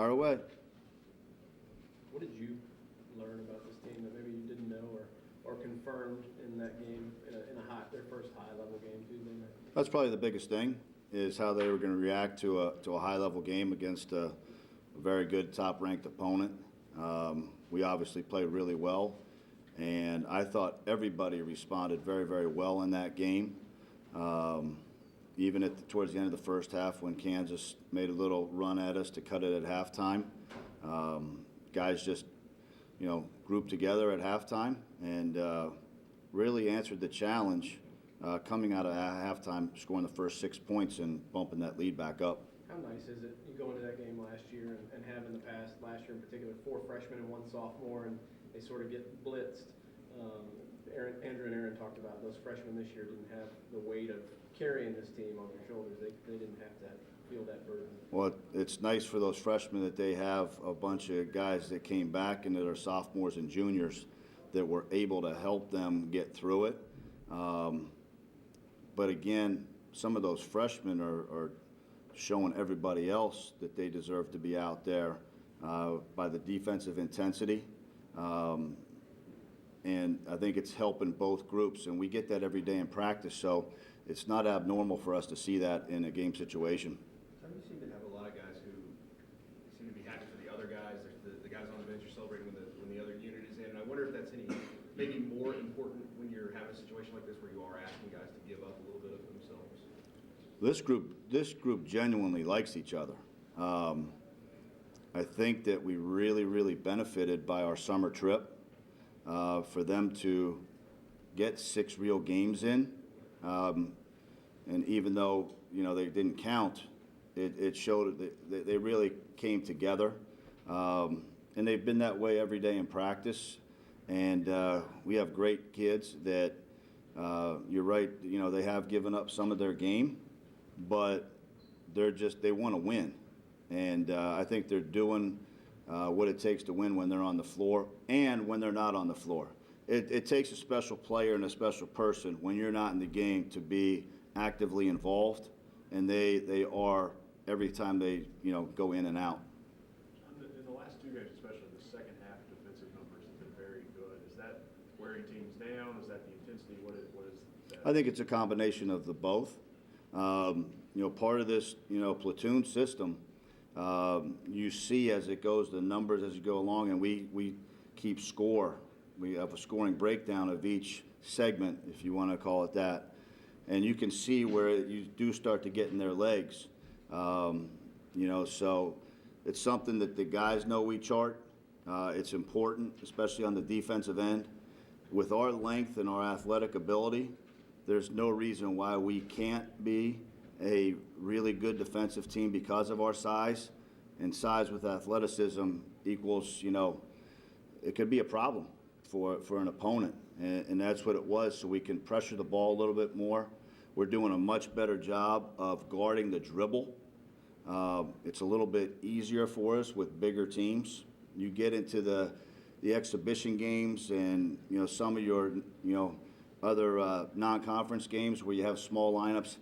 Fire away. What did you learn about this team that maybe you didn't know or confirmed in that game, in their first high-level game Tuesday night? That's probably the biggest thing, is how they were going to react to a high-level game against a very good top-ranked opponent. We obviously played really well, and I thought everybody responded very, very well in that game. Even towards the end of the first half, when Kansas made a little run at us to cut it at halftime, guys just grouped together at halftime and really answered the challenge coming out of halftime, scoring the first 6 points and bumping that lead back up. How nice is it, you go into that game last year and have in the past, last year in particular, 4 freshmen and 1 sophomore, and they sort of get blitzed. Andrew and Aaron talked about those freshmen this year didn't have the weight of carrying this team on their shoulders. They didn't have to feel that burden. Well, it's nice for those freshmen that they have a bunch of guys that came back and that are sophomores and juniors that were able to help them get through it. But again, some of those freshmen are showing everybody else that they deserve to be out there by the defensive intensity. And I think it's helping both groups, and we get that every day in practice, so it's not abnormal for us to see that in a game situation. Tom, you seem to have a lot of guys who seem to be happy for the other guys. The guys on the bench are celebrating when the other unit is in, and I wonder if that's maybe more important when you're having a situation like this where you are asking guys to give up a little bit of themselves. This group genuinely likes each other. I think that we really, really benefited by our summer trip. For them to get 6 real games in, and even though they didn't count, it showed that they really came together, and they've been that way every day in practice. And we have great kids that you're right. They have given up some of their game, but they want to win, and I think they're doing what it takes to win when they're on the floor and when they're not on the floor. It takes a special player and a special person when you're not in the game to be actively involved, and they are every time they go in and out. In the last 2 games, especially the second half, defensive numbers have been very good. Is that wearing teams down? Is that the intensity? What is that? I think it's a combination of the both. Part of this platoon system. You see as it goes, the numbers as you go along, and we keep score. We have a scoring breakdown of each segment, if you want to call it that, and you can see where you do start to get in their legs. So it's something that the guys know we chart. It's important, especially on the defensive end. With our length and our athletic ability, there's no reason why we can't be a really good defensive team because of our size, and size with athleticism equals, it could be a problem for an opponent, and that's what it was, so we can pressure the ball a little bit more. We're doing a much better job of guarding the dribble. It's a little bit easier for us with bigger teams. You get into the exhibition games and, some of your, other non-conference games where you have small lineups.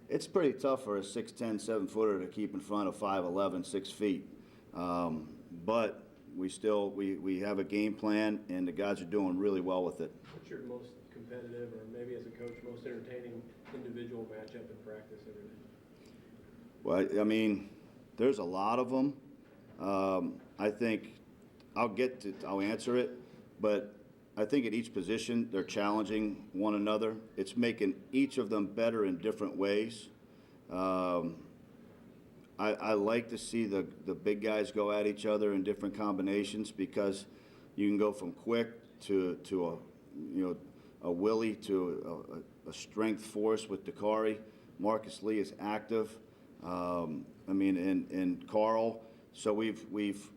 It's pretty tough for a 6'10", 7-footer to keep in front of 5'11", 6 feet. But we have a game plan, and the guys are doing really well with it. What's your most competitive, or maybe as a coach, most entertaining individual matchup in practice every day? Well, there's a lot of them. I think I'll answer it, but I think at each position they're challenging one another. It's making each of them better in different ways. I like to see the big guys go at each other in different combinations, because you can go from quick to a Willie to a strength force with Dakari. Marcus Lee is active. And Carl. So we've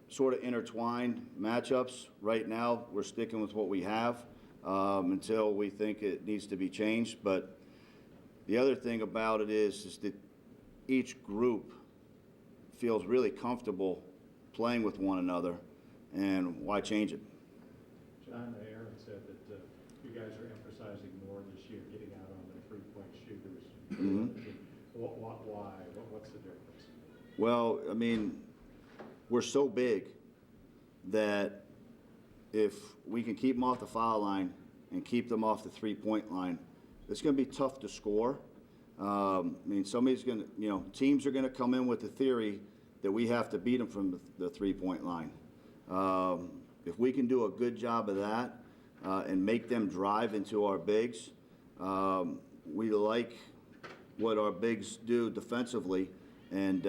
sort of intertwined matchups. Right now, we're sticking with what we have until we think it needs to be changed. But the other thing about it is that each group feels really comfortable playing with one another, and why change it? John, Aaron said that you guys are emphasizing more this year getting out on the three-point shooters. Mm-hmm. Why? What's the difference? Well, we're so big that if we can keep them off the foul line and keep them off the three-point line, it's going to be tough to score. I mean, somebody's going to, teams are going to come in with the theory that we have to beat them from the three-point line. If we can do a good job of that and make them drive into our bigs, we like what our bigs do defensively, and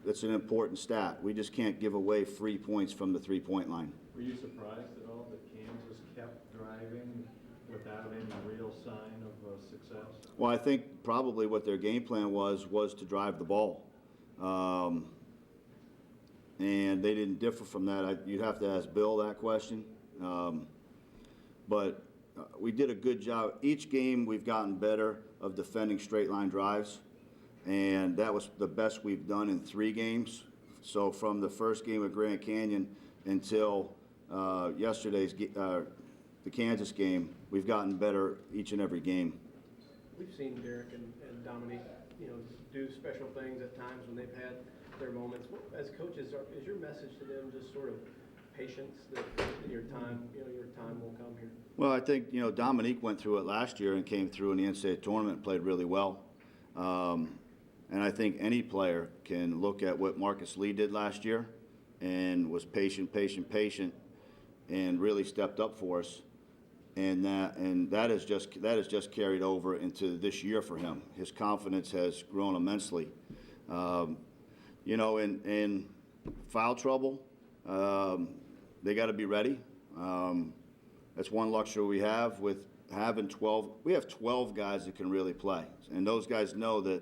it's an important stat. We just can't give away free points from the three-point line. Were you surprised at all that Kansas kept driving without any real sign of success? Well, I think probably what their game plan was to drive the ball. And they didn't differ from that. You'd have to ask Bill that question. But we did a good job. Each game we've gotten better of defending straight line drives, and that was the best we've done in 3 games. So from the first game of Grand Canyon until yesterday's the Kansas game, we've gotten better each and every game. We've seen Derek and Dominique, do special things at times when they've had their moments. As coaches, is your message to them just sort of patience, that your time will come here? Well, I think, Dominique went through it last year and came through in the NCAA tournament and played really well. And I think any player can look at what Marcus Lee did last year and was patient, and really stepped up for us. And that has just carried over into this year for him. His confidence has grown immensely. In foul trouble, they got to be ready. That's one luxury we have with having 12. We have 12 guys that can really play, and those guys know that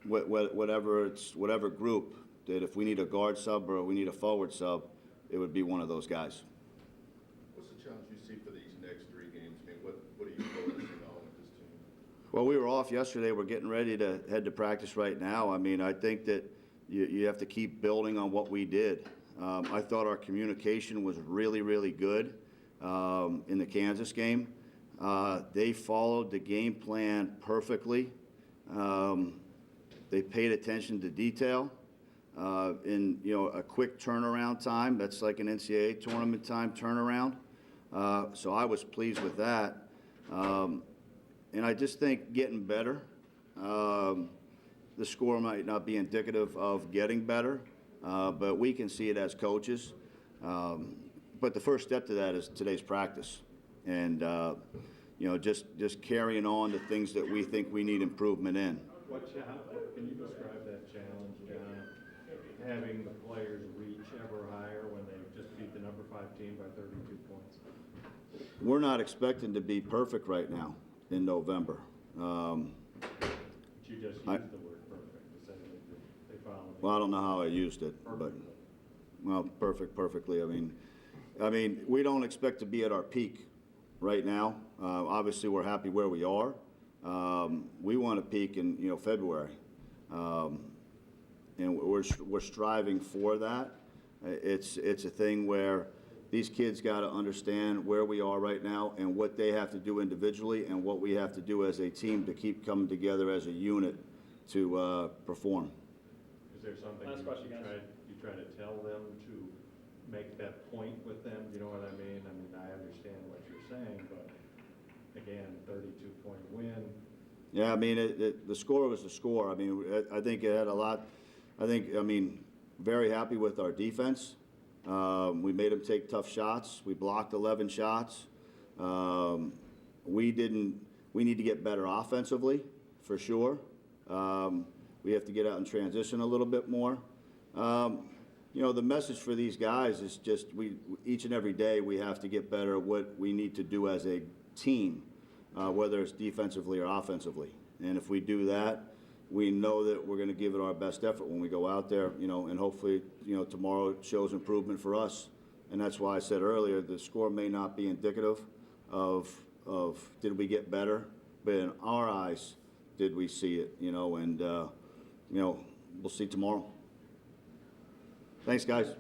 whatever group, that if we need a guard sub or we need a forward sub, it would be one of those guys. What's the challenge you see for these next 3 games? I mean, what are you focusing on with this team? Well, we were off yesterday. We're getting ready to head to practice right now. I mean, I think that you have to keep building on what we did. I thought our communication was really, really good in the Kansas game. They followed the game plan perfectly. They paid attention to detail. In a quick turnaround time, that's like an NCAA tournament time turnaround. So I was pleased with that. And I just think getting better. The score might not be indicative of getting better, but we can see it as coaches. But the first step to that is today's practice, and just carrying on the things that we think we need improvement in. Can you describe that challenge, John, having the players reach ever higher when they just beat the number 5 team by 32 points? We're not expecting to be perfect right now in November. But you just used the word perfect to say that they followed. Well, I don't know how I used it, but perfectly. I mean, we don't expect to be at our peak right now. Obviously, we're happy where we are. We want to peak in February, and we're striving for that. It's a thing where these kids got to understand where we are right now and what they have to do individually and what we have to do as a team to keep coming together as a unit to perform. Is there something you try to tell them to make that point with them? You know what I mean? I mean, I understand what you're saying, but again, 32-point win. Yeah, I mean, the score was the score. I mean, I think it had a lot. Very happy with our defense. We made them take tough shots. We blocked 11 shots. We need to get better offensively, for sure. We have to get out and transition a little bit more. The message for these guys is just each and every day we have to get better at what we need to do as a team, whether it's defensively or offensively. And if we do that, we know that we're going to give it our best effort when we go out there, and hopefully, tomorrow shows improvement for us. And that's why I said earlier, the score may not be indicative of did we get better, but in our eyes, did we see it, and we'll see tomorrow. Thanks, guys.